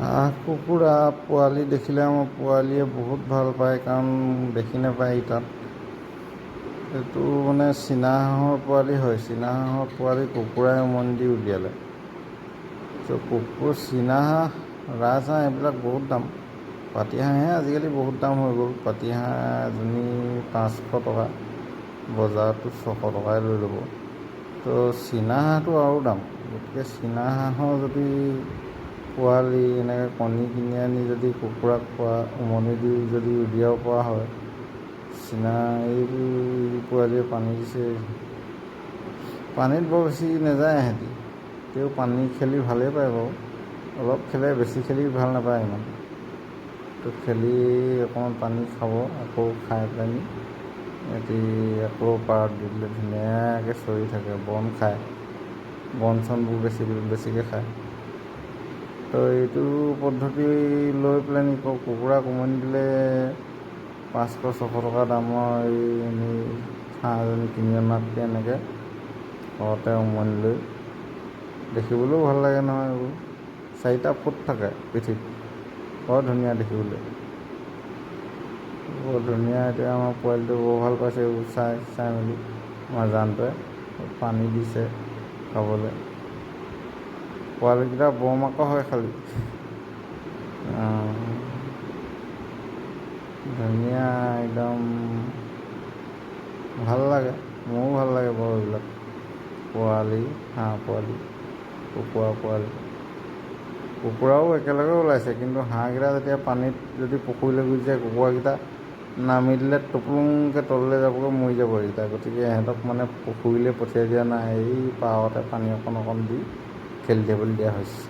হাঁহ কুকুৰা পোৱালি দেখিলে আমাৰ পোৱালীয়ে বহুত ভাল পায়, কাৰণ দেখি নাপায় তাত। এইটো মানে চীনা হাঁহৰ পোৱালি হয়। চীনা হাঁহৰ পোৱালি কুকুৰাই উমনি দি উলিয়ালে। চীনা হাঁহ, ৰাজহাঁহ এইবিলাক বহুত দাম। পাতিহাঁহে আজিকালি বহুত দাম হৈ গ'ল। পাতিহাঁহ এজনী 500 টকা, বজাৰতো 600 টকাই লৈ ল'ব। তো চীনা হাঁহটো আৰু দাম। গতিকে চীনা হাঁহৰ যদি পোৱালি এনেকৈ কণী কিনি আনি যদি কুকুৰাক উমনি দি যদি উলিয়াব পৰা হয়, চীনা এইবোৰ পোৱালীয়ে পানী দিছে। পানীত বৰ বেছি নাযায় সিহঁতি, তেও পানী খেলি ভালেই পায় বাৰু। অলপ খেলে, বেছি খেলি ভাল নাপায় ইমান। তো খেলি অকণমান পানী খাব, আকৌ খাই পেলানি সিহঁতি আকৌ পাৰত দি দিলে ধুনীয়াকৈ চৰি থাকে। বন খায়, বন চনবোৰ বেছিকৈ খায়। তো এইটো পদ্ধতি লৈ পেলানি কুকুৰাক উমনি দিলে 500-600 টকা দামৰ এনেই হাঁহ এজনী কিনি অনাতকৈ এনেকৈ ঘৰতে উমনি লৈ দেখিবলৈও ভাল লাগে নহয়। এইবোৰ 4টা ফুট থাকে পিঠিত, বৰ ধুনীয়া দেখিবলৈ, বৰ ধুনীয়া। এতিয়া আমাৰ পোৱালিটো বৰ ভাল পাইছে এইবোৰ চাই মেলি। আমাৰ জানটোৱে পানী দিছে খাবলৈ। পোৱালিকেইটা বৰমাকৰ হয় খালি ধুনীয়া একদম ভাল লাগে। মোৰো ভাল লাগে বাৰু এইবিলাক পোৱালি, হাঁহ পোৱালি, কুকুৰা পোৱালি। কুকুৰাও একেলগে ওলাইছে, কিন্তু হাঁহকেইটা যেতিয়া পানীত যদি পুখুৰীলৈ গুচি যায়, কুকুৰাকেইটা নামি দিলে টুপুংকৈ তললৈ যাবগৈ, মৰি যাব এইকেইটা। গতিকে ইহঁতক মানে পুখুৰীলৈ পঠিয়াই দিয়া নাই, এই পাৰতে পানী অকণ দি খেলি থাকিবলৈ দিয়া হৈছে।